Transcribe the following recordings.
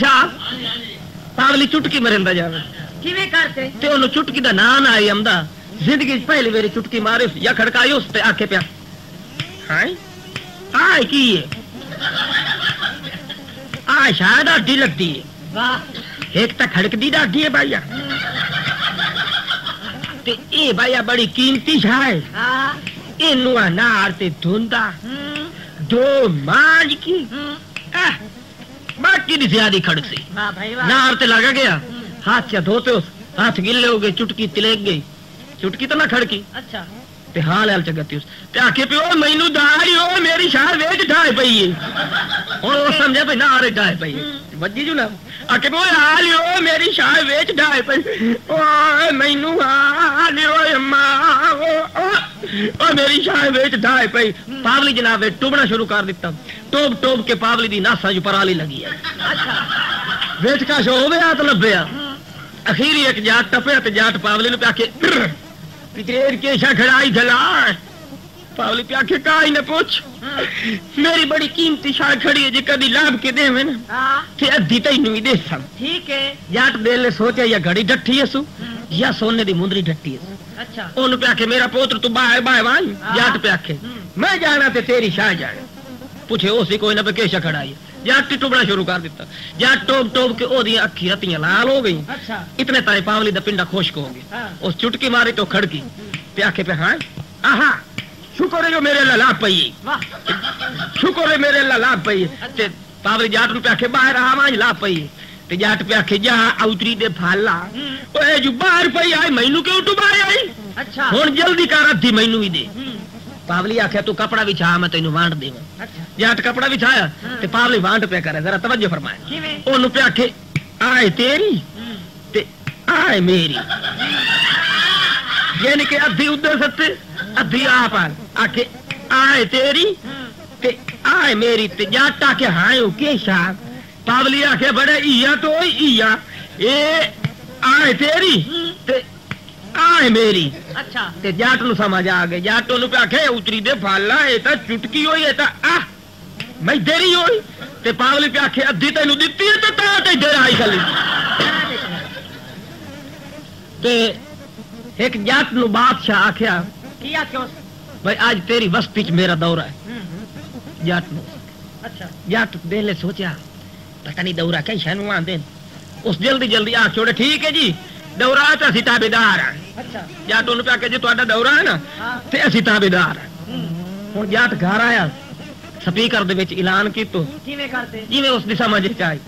شاہ پاولی چٹکی مرندا جاوے کیویں کرتے تے اونوں چٹکی دا نام آئی آمدا زندگی پہلی میری چٹکی مارے یا کھڑکائی اس تے آکھے پیا ہائے آئے کی آئے شاید ڈی لگتی ہے واہ ایک تا کھڑک دی ڈاڈی ہے بھائیا تے اے بھائیا بڑی قیمتی شاہ ہے ہاں اینو انار تے دھندا دو مانج کی باقی دی زیادہ کھڑک سی واہ بھائی واہ نار تے لگا گیا ہاتھ سے دھوتے اس ہاتھ گلے ہو گئے چٹکی تلک گئی چٹکی تو نہ کھڑکی اچھا تے حال حال چگتی اس تے آکھے پہ او مینوں داری او میری شاہ ویٹ ڈھائے پئی ہے اور وہ سمجھے پہ نار ڈھائے پئی ہے وجی جو نا آکھے پہ او حال او میری شاہ ویٹ ڈھائے پئی او مینوں حال او اماں او میری شاہ ویٹ ڈھائے پئی پاولی جناب ٹوبنا شروع کر دیتا ٹوب ٹوب کے پاولی دی ناسا جو پرالی لگی ہے اچھا ویٹ کا شو ہویا تو لبیا اخیری ایک جاٹ ٹپیا تے جاٹ پاولی نو پیا کے پتریر کے شا کھڑائی دھلا پاولی پیا کے کائی نہ پوچھ میری بڑی قیمتی شاہ کھڑی ہے جی کدی لاب کے دے میں نا ہاں تے ادھی تینوں ہی دے سم ٹھیک ہے جاٹ دے لے سوچا یا گھڑی ڈٹھی ہے سو یا سونے دی مندری ڈٹھی ہے اچھا اونوں پیا کے میرا پوتر تو باہر باہر وان جاٹ پیا کے میں جانا تے تیری شاہ جانا پوچھے اسی کوئی نہ پہ کیشا کھڑائی ہے جاٹ ٹوبنا شروع کر دیتا جاٹ ٹوب ٹوب کے او دی اکھی رتیاں لال ہو گئی اچھا اتنے تائیں پاولی دا پنڈا خشک ہو گیا ہاں اس چٹکی ماری تو کھڑکی پیا کے پہ ہاں آہا شکر ہے جو میرے للا پئی واہ شکر ہے میرے للا پئی تے پاولی جاٹ نو پیا کے باہر آ ماں لا پئی تے جاٹ پیا کے جا اوتری دے پھالا اوے جو باہر پئی آئی مینوں کیوں ٹوبائی آئی اچھا ہن جلدی کر ادھی مینوں ہی دے پاولی آکھیا تو کپڑا وچھا میں تینوں وانڈ دیواں اچھا جاٹ کپڑا وچھایا تے پاولی وانڈ پہ کرے ذرا توجہ فرمائے کیویں اونوں پیا کے آئے تیری تے آئے میری یعنی کہ ادھی ادھر ستے ادھی آپ آکے آئے تیری تے آئے میری تے جاٹا کے ہائے ہو کے شاہ پاولی آکے بڑے ایا تو ایا اے آئے تیری تے آئے میری اچھا تے جاٹ نو سمجھ آ گئے جاٹ نو پہ آکھے اتری دے پھالا اے تا چٹکی ہوئی اے تا میں دیری ہوئی تے پاولی پہ آکھے ادھی تینوں دتی ہے تا تے دیر آئی کھلی تے ایک جاٹ نو بادشاہ آکھیا کیا کیوں بھائی آج تیری وسطی چ میرا دورہ ہے جاٹ نو اچھا جاٹ دل سوچا پتہ نہیں دورہ کہیں شنو آندے اس جلدی جلدی آ چھوڑے ٹھیک ہے جی دورہ تے اسی تابعدار ہیں اچھا جاٹ نو پیا کہ جی تہاڈا دورہ ہے نا ہاں تے اسی تابعدار ہیں ہن جاٹ گھر آیا سپیکر دے وچ اعلان کیتو کیویں کرتے جویں اس دی سمجھ چ آئی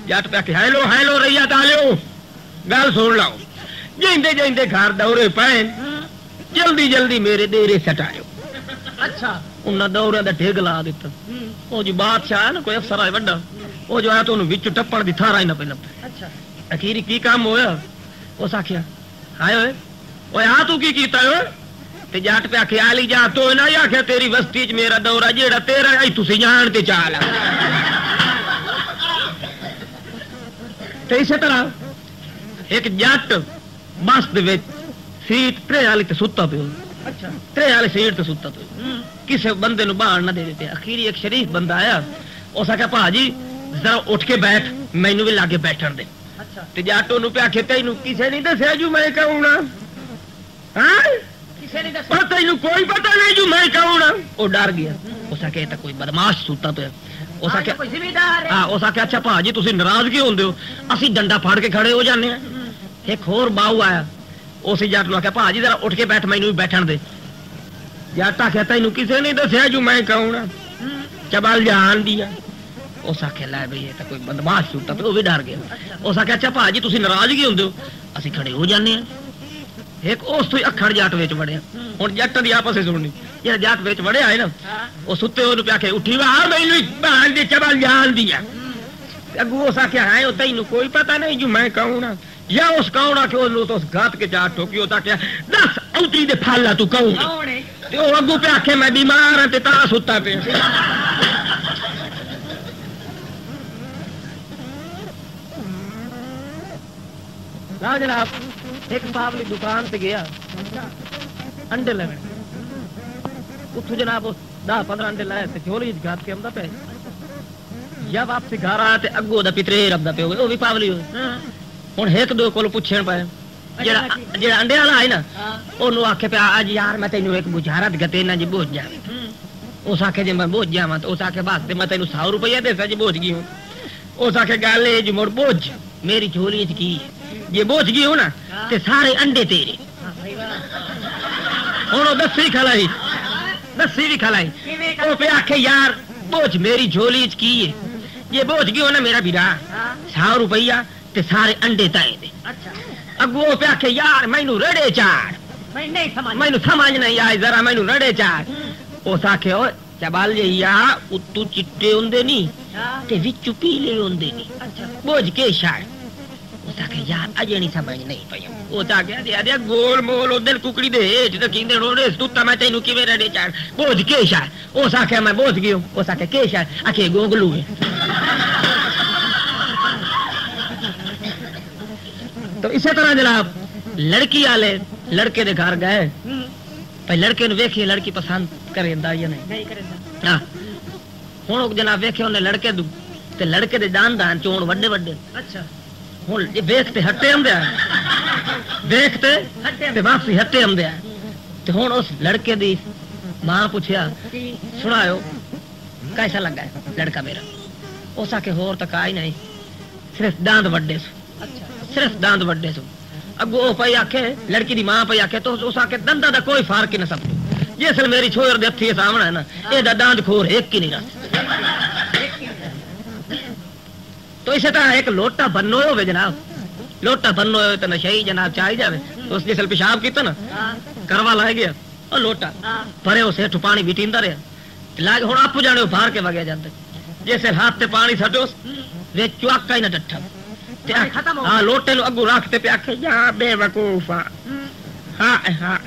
جاٹ پیا کہ ہیلو ہیلو ریا تالیو گل سن لو جیندے جیندے گھر دورے پین جلدی جلدی میرے دیرے سٹایو اچھا انہاں دورے دا ڈھگ لا دتا او جو بادشاہ ہے نا کوئی افسر ہے وڈا او جو آیا تو انہوں وچ ٹپن دی تھارا ہی نہ پہ لبے اچھا اخیری کی کام ہویا اس آکھیا ہائے ہوئے اوے ہاں تو کی کیتا ہے تے جاٹ پہ آکھے آلی جا تو نہ آکھیا تیری وسطی چ میرا دورہ جیڑا تیرا ہے تسی جان تے چال تے اسی طرح ایک جٹ بس دے وچ سیٹ ترے والی تے ستا پیو اچھا ترے والی سیٹ تے ستا پیو کسے بندے نو باہر نہ دے دیتے اخیری ایک شریف بندہ آیا اس آکھیا بھاجی ذرا اٹھ کے بیٹھ مینوں بھی لاگے بیٹھن دے اچھا تے جاٹو نو پیا کہ تینوں کسے نہیں دسیا جو میں کہوں نا ہاں کسے نہیں دسیا پر تینوں کوئی پتہ نہیں جو میں کہوں نا او ڈر گیا اس آکھیا تے کوئی بدماش سوتا پیا اس آکھیا کوئی ذمہ دار ہے ہاں اس آکھیا اچھا بھاجی تسی ناراض کیوں ہوندے ہو اسی ڈنڈا پھاڑ کے کھڑے ہو جانے ہیں ایک اور باؤ آیا اسی جٹ نو آکھیا بھاجی ذرا اٹھ کے بیٹھ مینوں بھی بیٹھن دے جٹ آکھیا تینوں کسے نہیں دسیا جو میں کہوں نا چبل جان دیا اس آکھیا لے بھئی یہ تے کوئی بدماش سوتا پیا وہ بھی ڈر گیا اس آکھیا اچھا بھاجی تسی ناراض کیوں ہوندے ہو اسی کھڑے ہو جانے ہیں ایک اس تو اکھڑ جٹ وچ وڑیا ہن جٹ دی آپس وچ سننی یہ جٹ وچ وڑیا ہے نا او ستے اونوں پیا کہ اٹھی وا مینوں بہن دی چبل جان دیا اگو اس آکھیا ہے او تینوں کوئی پتہ نہیں جو میں کہوں نا یا اس کہنا کہ اونوں تو اس گات کے چاٹ ٹھوکی ہوتا کہ دس اوتری دے پھالا تو کہوں تے او اگو پہ آکھے میں بیمار ہاں تے تا ستا پیا لا جناب ایک پاولی دکان تے گیا انڈے لے اتو جناب 10-15 انڈے لائے تے جھولی گات کے اندر پہ جب واپسی گھر آیا تے اگوں دا پترے ربدا پے ہوئے او بھی پاولی ہوئے ہن ایک دو کول پوچھن پے جڑا انڈے والا ہے نا اونوں آکھے پیا اج یار میں تینوں ایک بجارت گتے نہ جی بوجھ جا اس آکھے جے میں بوجھ جاواں تو اس آکھے بس میں تینوں 100 روپیہ دے سا جی بوجھ گئی ہوں اس آکھے گل اے جی مڑ بوجھ میری جھولی وچ کی جے بوجھ گئی ہو نا تے سارے انڈے تیرے ہن او دسی کھلائی دسی بھی کھلائی او پہ آکھے یار بوجھ میری جھولی وچ کی ہے یہ بوجھ گئی ہو نا میرا بیڑا 100 روپیہ تے سارے انڈے تائیں دے اگوں پہ آکھے یار مینوں رڑے چاڑ مینوں سمجھ نہیں آئی ذرا مینوں رڑے چاڑ اس آکھے او چبال جی یا اتو چٹے ہوندے نہیں تے وچ پیلے ہوندے نہیں بوجھ کے شاڑ اس آکھے یار اجے نہیں سمجھ نہیں پئی او تا کہ دے گول مول دل ککڑی دے ہیٹھ تے کیندے روڑے سوتا میں تینوں کیویں رڑے چاڑ بوجھ کے شاڑ اس آکھے میں بوجھ گئی ہوں اس آکھے کے شاڑ آکھے گونگلو ہے تو اسی طرح جناب لڑکی والے لڑکے دے گھر گئے بھائی لڑکے نو ویکھیے لڑکی پسند کریندا یا نہیں ہاں ہن جناب ویکھے انہیں لڑکے دو تے لڑکے دے دان چون وڈے وڈے اچھا ہن ویکھتے ہٹے ہندے ویکھتے تے واپسی ہٹے ہندے تے ہن اس لڑکے دی ماں پوچھیا سنایو کیسا لگا ہے لڑکا میرا اس آکھے ہور تک آئی نہیں صرف داند وڈے سو صرف داند وڈے سو اگو پئی آکھے لڑکی دی ماں پئی آکھے تو اس آکھے دندا دا کوئی فرق نہ سب جس میری چھوڑ دے ہتھی سامنے ہے نا اے دا داند کھور ایک ہی نہیں رہا تو اسی طرح ایک لوٹا بنو ہوئے جناب لوٹا بنو ہوئے تو نشئی جناب چاہی جاوے تو اس جسل پیشاب کیتا نا کروا لائے گیا اور لوٹا پرے اسے ٹھو پانی بیٹیندا رہا لاگ ہن آپ جانے باہر کے وگے جاندے جیسے ہاتھ تے پانی سٹو وے چواکا ہی نہ ڈٹھا ہاں لوٹے نو اگو رکھتے پہ آکھے یا بے وقوف ہاں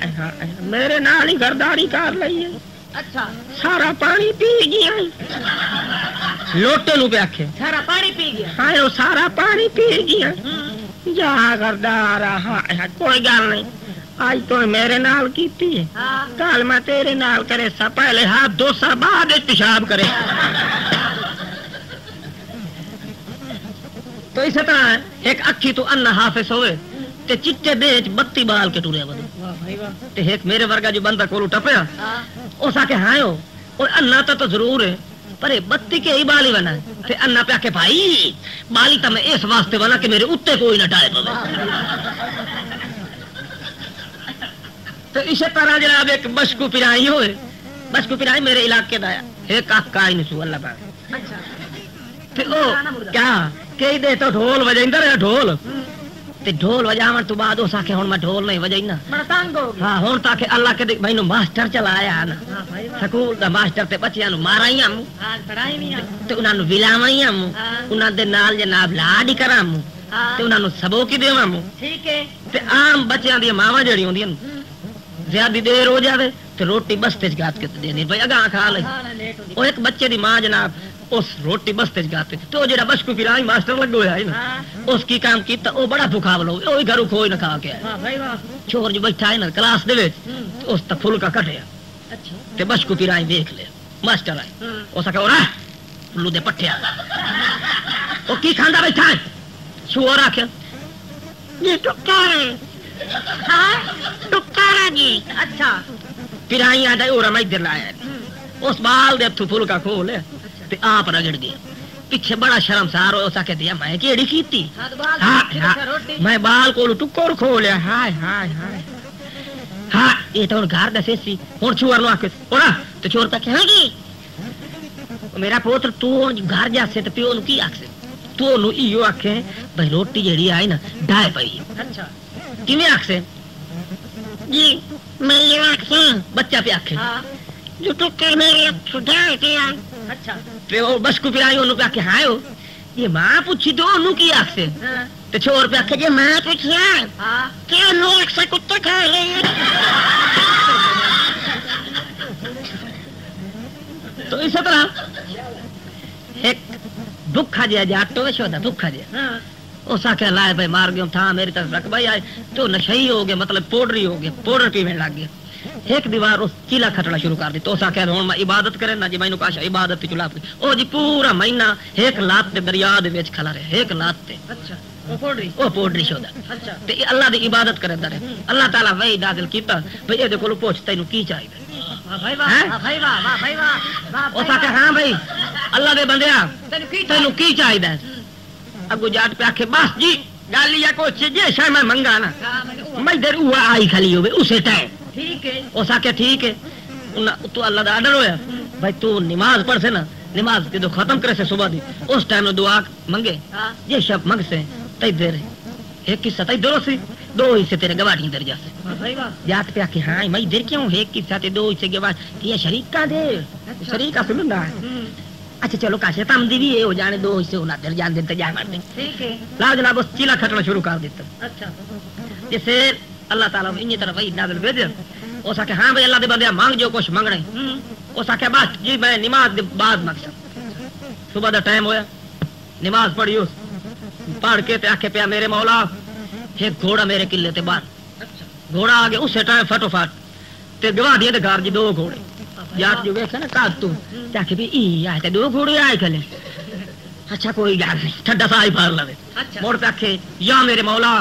میرے نال ہی گرداری کر لئی اچھا سارا پانی پی گیا لوٹے نو پہ آکھے سارا پانی پی گیا ہاں وہ سارا پانی پی گیا جا گردار ہاں کوئی گل نہیں آج تو میرے نال کیتی ہے کل میں تیرے نال کرے سا پہلے ہاتھ دو سا بعد پیشاب کرے تو اسی طرح ایک اکھی تو انا حافظ ہوئے تے چٹے دے 32 بال کے ٹوریا ودو تے ایک میرے ورگا جو بندہ کولو ٹپیا اس آکے ہاں ہو اور انا تو ضرور ہے پر 32 کے ہی بالی بنا تے انا پہ آکے بھائی بالی تو میں اس واسطے بنا کہ میرے اتے کوئی نہ ڈالے پوے تو اسی طرح جناب ایک بشکو پرائی ہوئے بشکو پرائی میرے علاقے دا ایک آقا ہی نسو اللہ پاک تے او کیا کئی دے تو ڈھول وجائندا رہا ڈھول تے ڈھول وجاون تو بعد اس آکھے ہن میں ڈھول نہیں وجائنا میں تنگ ہو گیا ہاں ہن تاکہ اللہ کے مینوں ماسٹر چلایا نا سکول دا ماسٹر تے بچیاں نو مارائیاں ہاں پڑھائیاں تے انہاں نو ولامائیاں انہاں دے نال جناب لاڈ ہی کراں تے انہاں نو سبق ہی دیواں ٹھیک ہے تے عام بچیاں دی ماواں جڑی ہوندیاں زیادہ دیر ہو جاوے تے روٹی بستے چ گات کے دینی بھئی اگاں کھا لے او ایک بچے دی ماں جناب اس روٹی بستے گاتے تو جڑا بشکو پرائی ماسٹر لگو ہے نا اس کی کام کیتا او بڑا بھوکا بلو اوہی گھروں کھوئی نہ کھا کے آیا چور جو بیٹھا ہے نا کلاس دے وچ اس تا پھلکا کٹیا تے بشکو پرائی دیکھ لے ماسٹر آئے اس آکھے اورا پلو دے پٹھیا او کی کھاندا بیٹھا ہے شور آکھیا یہ ٹکا ہے ہاں ٹکا جی اچھا پرائی آدا اورا میں ادھر لایا اس بال دے ہتھوں پھلکا کھولے آپ رگڑ گیا پیچھے بڑا شرمسار ہوا اس آکھے دیا میں کیڑی کیتی میں بال کو ٹکر کھولیا ہائے ہائے ہائے ہاں یہ تو گھر دسے سی ہن چور نو آکھے اورا تے چور پہ کہے گی میرا پوتر تو گھر جاسے تے پیو نو کی آکھے تو نو ایو آکھے بھئی روٹی جڑی آئی نا ڈھائے پئی اچھا کیویں آکھے جی میں یہ آکھے بچہ پہ آکھے جو ٹکر میرے ڈھائے پیا اچھا پیو بشکو پرائی انہوں پہ آکھے ہاں یہ ماں پوچھی تو انہوں کی آکھے تے چور پہ آکھے جی ماں پوچھیا کہ انہوں ایک سے کتے کھا لے تو اسی طرح ایک بھکھا جیا جاٹو ویشو دا بھکھا جیا اس آکھے لائے بھائی مار گیا تھا میری طرف رکھ بھائی آئے تو نشئی ہو گیا مطلب پوڈری ہو گیا پوڈر پیویں لگ گیا ایک دیوار اس چیلا کھٹنا شروع کر دی تو اس آخیا ہوں میں عبادت کرے نہ جی مینوں کاشا عبادت چلا پی او جی پورا مہینہ ایک لات تے دریا دے وچ کھلا رہے ایک لات تے اچھا وہ پوڈری شودا اچھا تے اللہ دی عبادت کردا رہے اللہ تعالی وحی نازل کیتا بھئی اے دے کولوں پوچھ تینوں کی چاہیے واہ بھائی واہ بھائی واہ بھائی واہ اس آخیا ہاں بھائی اللہ دے بندیا تینوں کی چاہیے اگو جاٹ پہ آخے بس جی گل یا کچھ جی شاید میں منگا نا میں دیر وہ آئی کھلی ہوئے اسے ٹائم ٹھیک ہے اس آخیا ٹھیک ہے تو اللہ دا آڈر ہویا بھائی تو نماز پڑھ سے نا نماز جدو ختم کرے سے صبح دی اس ٹائم دعا منگے یہ شب منگ سے تی دیر ایک قصہ تی دو سی دو حصے تیرے گواڑی درجہ سے جات پہ آخے ہاں میں دیر کیوں ایک قصہ تے دو حصے گواڑ یہ شریکہ دے شریکہ سننا ہے اچھا چلو کاشے تم دی بھی یہ ہو جانے دو حصے ہونا در جان دیتے جائے مار دیں ٹھیک ہے لا جناب اس چیلا کھٹنا شروع کر دیتا اچھا جسے اللہ تعالیٰ انہی طرح وہی نازل بھیج اس آخیا ہاں بھائی اللہ دے بندے مانگ جو کچھ منگنا اس آخیا بس جی میں نماز دے بعد مقصد صبح دا ٹائم ہویا نماز پڑھی اس پڑھ کے تے آخے پیا میرے مولا ایک گھوڑا میرے قلعے تے باہر گھوڑا آ گیا اسی ٹائم فٹو فٹ تے گواہ دیے تے گھر جی دو گھوڑے جات جو ویکھے نا کاد تو آخے بھی ای آئے تے دو گھوڑے آئے کھلے اچھا کوئی گل نہیں ٹھڈا سا ہی پھاڑ لوے مڑ پہ آخے یا میرے مولا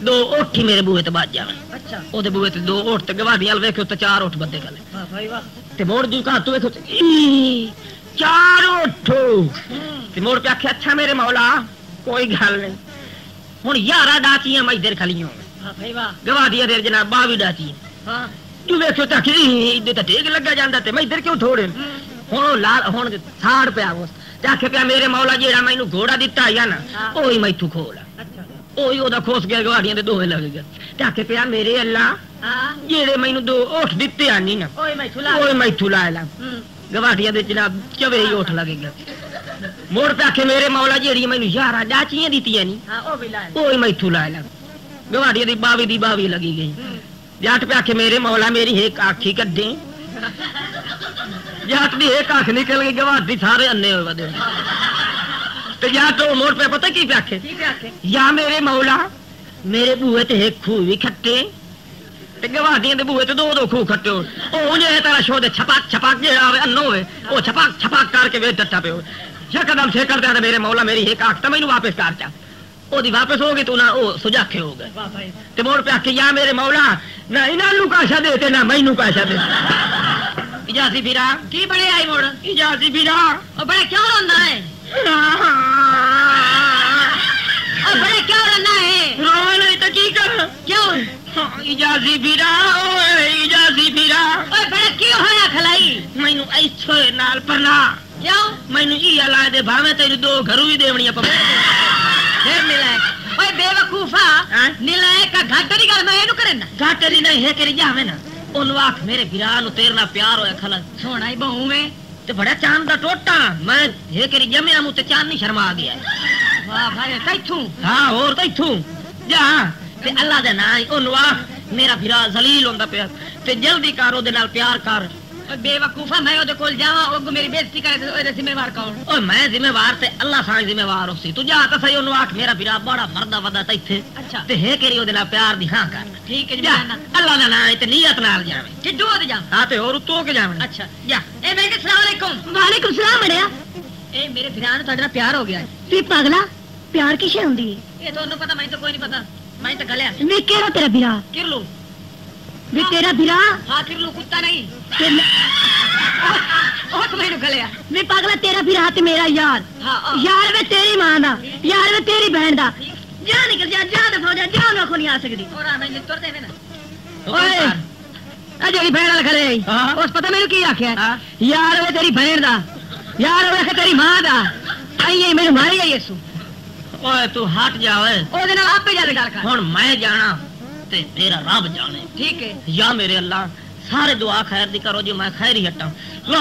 دو اٹھ ہی میرے بوئے تے بج جاویں اچھا او دے بوئے تے دو اٹھ تے گواہ دیاں ویکھو تے چار اٹھ بدے کھلے واہ بھائی واہ تے موڑ جو کہا تو ویکھو ای چار اٹھو تے موڑ پہ آخے اچھا میرے مولا کوئی گل نہیں ہن 11 ڈاچیاں میں ادھر کھلیاں واہ بھائی واہ گواہ دیاں دیر جناب 22 ڈاچیاں ہاں جو ویکھو تے کہ ادھر تے ٹھیک لگا جاندا تے میں ادھر کیوں تھوڑے ہن لال ہن ساڑ پیا اس تے آکھے پیا میرے مولا جیڑا مینوں گھوڑا دتا یا نا اوہی میتھوں کھول اچھا اوہی او دا کھوس گیا گواڑیاں دے دوہے لگ گئے تے آکھے پیا میرے اللہ ہاں جیڑے مینوں دو اٹھ دتے آنی نا اوئے میں چلا اوہی میتھوں لا لا گواڑیاں دے جناب چوے ہی اٹھ لگے گئے موڑ پہ آکھے میرے مولا جیڑی مینوں 11 ڈاچیاں دتیاں نی ہاں او بھی لائے اوہی میتھوں لا لا گواڑیاں دی 22 لگی گئی جٹ پہ آخے میرے مولا میری ایک آنکھ ہی کڈے جٹ دی ایک آنکھ نکل گئی گواہ دی سارے انے ہوئے ودے تے جٹ موڑ پہ پتہ کی پہ آخے ٹھیک ہے یا میرے مولا میرے بوئے تے ایک خوہ بھی کھٹے تے گواہ دے بوئے تے دو خوہ کھٹے ہو او جے تیرا شو دے چھپاک جے آوے انو ہوئے او چھپاک کر کے وے ڈٹا پے ہوئے یکدم سے کر دے میرے مولا میری ایک آنکھ تے مینوں واپس کر چا او دی واپس ہو گئی تو نہ او سجاکھے ہو گئے واہ بھائی تے موڑ پہ آکھے یا میرے مولا نہ انہاں نوں کاشا دے تے نہ مینوں کاشا دے اجازی پھرا کی بڑے آئی موڑ اجازی پھرا او بڑے کیوں روندا ہے او بڑے کیوں روندا ہے رو نہیں تے کی کر کیوں اجازی پھرا اوے اجازی پھرا او بڑے کی ہویا کھلائی مینوں ایتھے نال پرنا کیوں مینوں ای لا دے بھاویں تیری دو گھروں ہی دیونیاں پے پھر ملائے اوے بے وقوفا نلائے کا گھاٹے دی گل میں اینو کرنا گھاٹے دی نہیں ہے کری جاویں نا اونوں آکھ میرے بھرا نو تیرے نال پیار ہویا کھلا سونا ہی بہو میں تے بڑا چاند دا ٹوٹا میں ہے کری جمیا مو تے چاند نہیں شرما گیا واہ بھائی کیتھوں ہاں اور تے ایتھوں جا تے اللہ دے نام اونوں آکھ میرا بھرا ذلیل ہوندا پیا تے جلدی کر او دے نال پیار کر بے وقوفا میں اودے کول جاواں او میری بےزتی کرے تے اودے ذمہ وار کون او میں ذمہ وار تے اللہ سائیں ذمہ وار ہوسی تو جا تے صحیح اونوں آکھ میرا بھرا بڑا مردا ودا تے ایتھے اچھا تے ہے کری او دے نال پیار دی ہاں کر ٹھیک ہے جی جا اللہ دا نام تے نیت نال جاویں ٹھڈو تے جا ہاں تے اور تو کے جاویں اچھا جا اے میں کہ السلام علیکم وعلیکم السلام بڑیا اے میرے بھرا نو تہاڈے نال پیار ہو گیا ہے تی پاگلا پیار کسے ہوندی ہے اے تانوں پتہ میں تو کوئی نہیں پتہ میں تو گلیا وی کیڑا تیرا بھرا کرلو وی تیرا بھرا ہاں کرلو کتا نہیں تے او تو میں گلیا وی پاگلا تیرا بھرا تے میرا یار ہاں یار وے تیری ماں دا یار وے تیری بہن دا جا نکل جا جا دفعہ جا جا نہ کھونی آ سکدی اور میں تر دے نا اوئے اے جڑی بہن نال کھڑے اس پتہ مینوں کی آکھیا یار وے تیری بہن دا یار وے تیری ماں دا ائی مینوں ماری گئی اسو اوئے تو ہٹ جا اوئے او دے نال اپے جا کے گل کر ہن میں جانا تے تیرا رب جانے ٹھیک ہے یا میرے اللہ سارے دعا خیر دی کرو جی میں خیر ہی ہٹاں لا